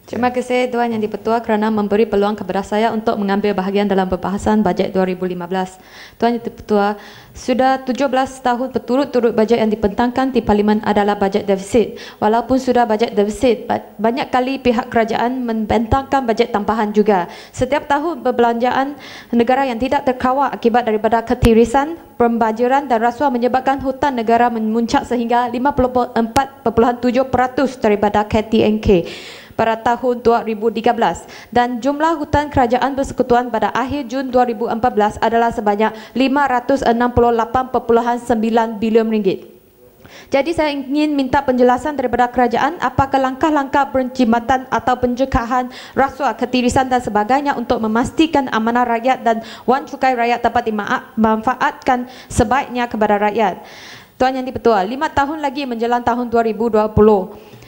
Terima kasih Tuan Yang di-Pertua kerana memberi peluang kepada saya untuk mengambil bahagian dalam pembahasan bajet 2015. Tuan Yang di-Pertua, sudah 17 tahun berturut-turut bajet yang dibentangkan di Parlimen adalah bajet defisit. Walaupun sudah bajet defisit, banyak kali pihak kerajaan membentangkan bajet tambahan juga. Setiap tahun perbelanjaan negara yang tidak terkawal akibat daripada ketirisan, pembajaran dan rasuah menyebabkan hutang negara memuncak sehingga 54.7% daripada KTNK pada tahun 2013 dan jumlah hutang kerajaan persekutuan pada akhir Jun 2014 adalah sebanyak 568.9 bilion ringgit. Jadi saya ingin minta penjelasan daripada kerajaan apakah langkah-langkah penjimatan atau pencegahan rasuah, ketirisan dan sebagainya untuk memastikan amanah rakyat dan wang cukai rakyat dapat dimanfaatkan sebaiknya kepada rakyat. Tuan Yang di-Pertua, 5 tahun lagi menjelang tahun 2020.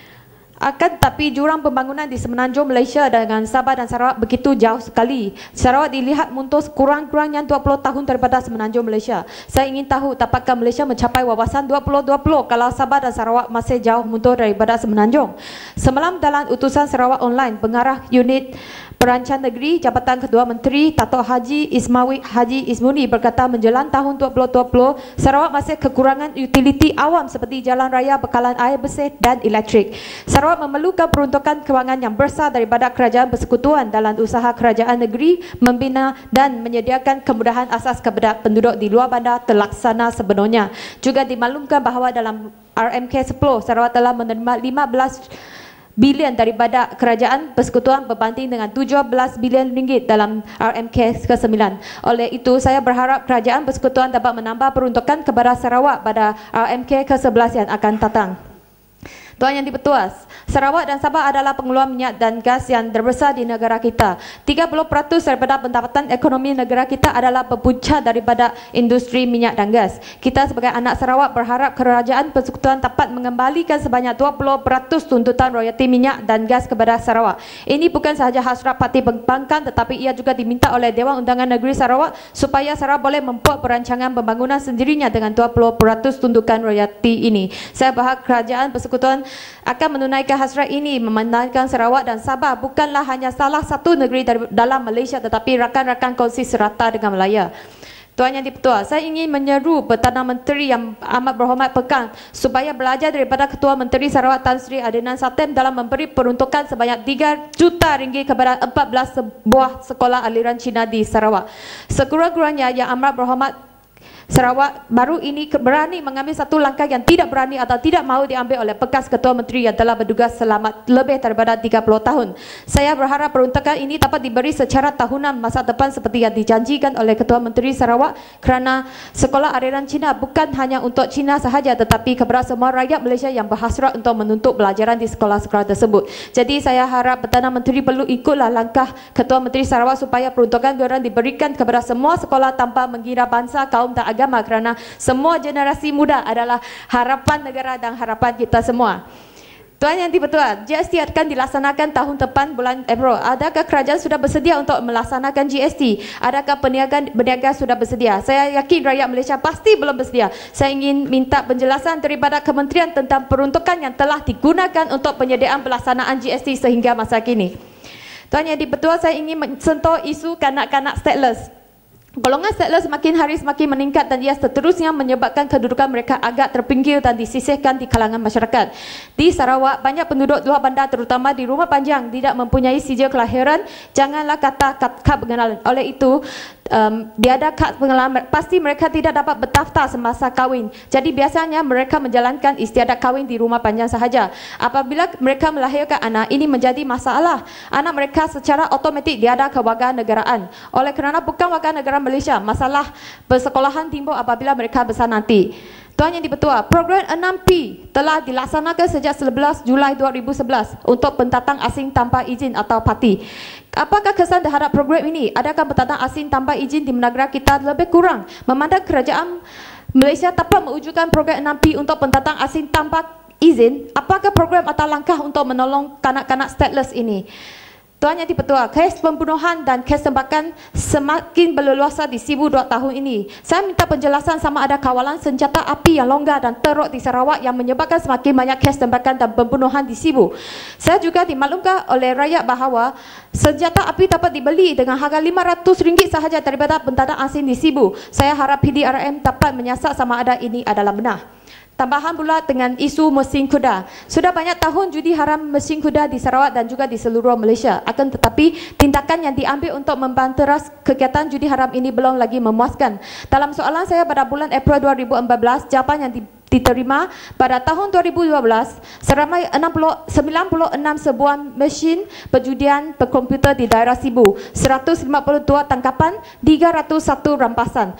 Akan tetapi jurang pembangunan di semenanjung Malaysia dengan Sabah dan Sarawak begitu jauh sekali. Sarawak dilihat mundur kurang-kurangnya 20 tahun daripada semenanjung Malaysia. Saya ingin tahu tapatkah Malaysia mencapai wawasan 2020 kalau Sabah dan Sarawak masih jauh mundur daripada semenanjung. Semalam dalam utusan Sarawak Online, pengarah unit Perancangan Negeri Jabatan Kedua Menteri Dato' Haji Ismawi Haji Ismuni berkata menjelang tahun 2020 Sarawak masih kekurangan utiliti awam seperti jalan raya, bekalan air bersih dan elektrik. Sarawak memerlukan peruntukan kewangan yang besar daripada kerajaan persekutuan dalam usaha kerajaan negeri membina dan menyediakan kemudahan asas kepada penduduk di luar bandar terlaksana sebenarnya. Juga dimaklumkan bahawa dalam RMK 10 Sarawak telah menerima 15 bilion daripada kerajaan persekutuan berbanding dengan 17 bilion ringgit dalam RMK ke-9. Oleh itu, saya berharap kerajaan persekutuan dapat menambah peruntukan kepada Sarawak pada RMK ke-11 yang akan datang. Tuan Yang di-Pertua, Sarawak dan Sabah adalah pengeluar minyak dan gas yang terbesar di negara kita. 30% daripada pendapatan ekonomi negara kita adalah berpunca daripada industri minyak dan gas. Kita sebagai anak Sarawak berharap kerajaan persekutuan dapat mengembalikan sebanyak 20% tuntutan royalti minyak dan gas kepada Sarawak. Ini bukan sahaja hasrat parti pembangkang tetapi ia juga diminta oleh Dewan Undangan Negeri Sarawak supaya Sarawak boleh membuat perancangan pembangunan sendirinya dengan 20% tuntutan royalti ini. Saya berharap kerajaan persekutuan akan menunaikan hasrat ini, memandangkan Sarawak dan Sabah bukanlah hanya salah satu negeri dalam Malaysia tetapi rakan-rakan kongsi serata dengan Melaya. Tuan Yang di-Pertua, saya ingin menyeru Perdana Menteri yang amat berhormat Pekan supaya belajar daripada Ketua Menteri Sarawak Tan Sri Adnan Satem dalam memberi peruntukan sebanyak 3 juta ringgit kepada 14 sebuah sekolah aliran Cina di Sarawak. Sekurang-kurangnya yang amat berhormat Sarawak baru ini berani mengambil satu langkah yang tidak berani atau tidak mahu diambil oleh bekas Ketua Menteri yang telah bertugas selama lebih daripada 30 tahun. Saya berharap peruntukan ini dapat diberi secara tahunan masa depan seperti yang dijanjikan oleh Ketua Menteri Sarawak kerana sekolah aliran Cina bukan hanya untuk Cina sahaja tetapi kepada semua rakyat Malaysia yang berhasrat untuk menuntut pelajaran di sekolah-sekolah tersebut. Jadi saya harap Perdana Menteri perlu ikutlah langkah Ketua Menteri Sarawak supaya peruntukan diorang diberikan kepada semua sekolah tanpa mengira bangsa, kaum dan agama kerana semua generasi muda adalah harapan negara dan harapan kita semua. Tuan Yang di-Pertua, GST akan dilaksanakan tahun depan bulan April. Adakah kerajaan sudah bersedia untuk melaksanakan GST? Adakah peniaga sudah bersedia? Saya yakin rakyat Malaysia pasti belum bersedia. Saya ingin minta penjelasan daripada kementerian tentang peruntukan yang telah digunakan untuk penyediaan pelaksanaan GST sehingga masa kini. Tuan Yang di-Pertua, saya ingin mensentuh isu kanak-kanak stateless. Golongan stateless semakin hari semakin meningkat dan ia seterusnya menyebabkan kedudukan mereka agak terpinggir dan disisihkan di kalangan masyarakat. Di Sarawak, banyak penduduk luar bandar terutama di rumah panjang tidak mempunyai sijil kelahiran, janganlah kata kad pengenalan. Oleh itu, tiada kad pengenalan, pasti mereka tidak dapat berdaftar semasa kahwin. Jadi biasanya mereka menjalankan istiadat kahwin di rumah panjang sahaja. Apabila mereka melahirkan anak, ini menjadi masalah. Anak mereka secara automatik tiada kewarganegaraan. Oleh kerana bukan warga negara Malaysia, masalah persekolahan timbul apabila mereka besar nanti. Tuan Yang di-Pertua, program 6P telah dilaksanakan sejak 11 Julai 2011 untuk pendatang asing tanpa izin atau parti. Apakah kesan terhadap program ini? Adakah pendatang asing tanpa izin di negara kita lebih kurang? Memandang kerajaan Malaysia dapat mewujudkan program 6P untuk pendatang asing tanpa izin, apakah program atau langkah untuk menolong kanak-kanak stateless ini? Tuan Yang Dipertua, kes pembunuhan dan kes tembakan semakin berleluasa di Sibu 2 tahun ini. Saya minta penjelasan sama ada kawalan senjata api yang longgar dan teruk di Sarawak yang menyebabkan semakin banyak kes tembakan dan pembunuhan di Sibu. Saya juga dimaklumkan oleh rakyat bahawa senjata api dapat dibeli dengan harga RM500 sahaja daripada bentana asing di Sibu. Saya harap PDRM dapat menyiasat sama ada ini adalah benar. Tambahan pula dengan isu mesin kuda. Sudah banyak tahun judi haram mesin kuda di Sarawak dan juga di seluruh Malaysia. Akan tetapi tindakan yang diambil untuk membanteras kegiatan judi haram ini belum lagi memuaskan. Dalam soalan saya pada bulan April 2014, jawapan yang diterima pada tahun 2012 seramai 96 sebuah mesin perjudian berkomputer di daerah Sibu, 152 tangkapan, 301 rampasan.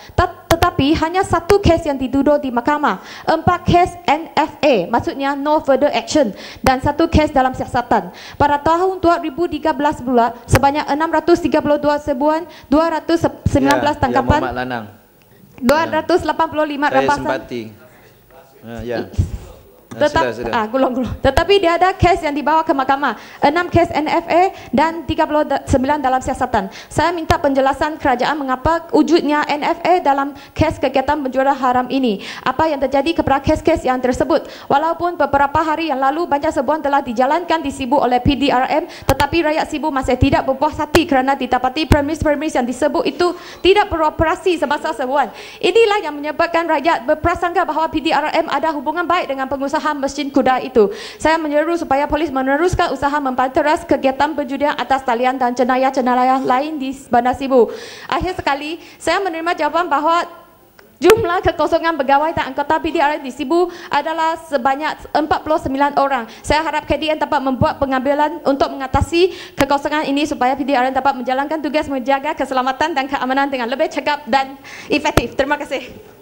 Tetapi hanya 1 kes yang diduduk di mahkamah, 4 kes NFA, maksudnya no further action, dan 1 kes dalam siasatan. Pada tahun 2013 pula sebanyak 632 sebuah, 219 tangkapan, 285 rampasan. Saya simpati. Ya. Tetapi dia ada kes yang dibawa ke mahkamah, 6 kes NFA dan 39 dalam siasatan. Saya minta penjelasan kerajaan mengapa wujudnya NFA dalam kes kegiatan penjualan haram ini. Apa yang terjadi kepada kes-kes yang tersebut? Walaupun beberapa hari yang lalu banyak sebuah telah dijalankan di Sibu oleh PDRM, tetapi rakyat Sibu masih tidak berpuas hati kerana didapati premis-premis yang disebut itu tidak beroperasi semasa sebuah. Inilah yang menyebabkan rakyat berprasangka bahawa PDRM ada hubungan baik dengan pengusaha mesin kuda itu. Saya menyeru supaya polis meneruskan usaha membanteras kegiatan penjudian atas talian dan jenayah-jenayah lain di Bandar Sibu. Akhir sekali, saya menerima jawapan bahawa jumlah kekosongan pegawai dan anggota PDRM di Sibu adalah sebanyak 49 orang. Saya harap KDN dapat membuat pengambilan untuk mengatasi kekosongan ini supaya PDRM dapat menjalankan tugas menjaga keselamatan dan keamanan dengan lebih cekap dan efektif. Terima kasih.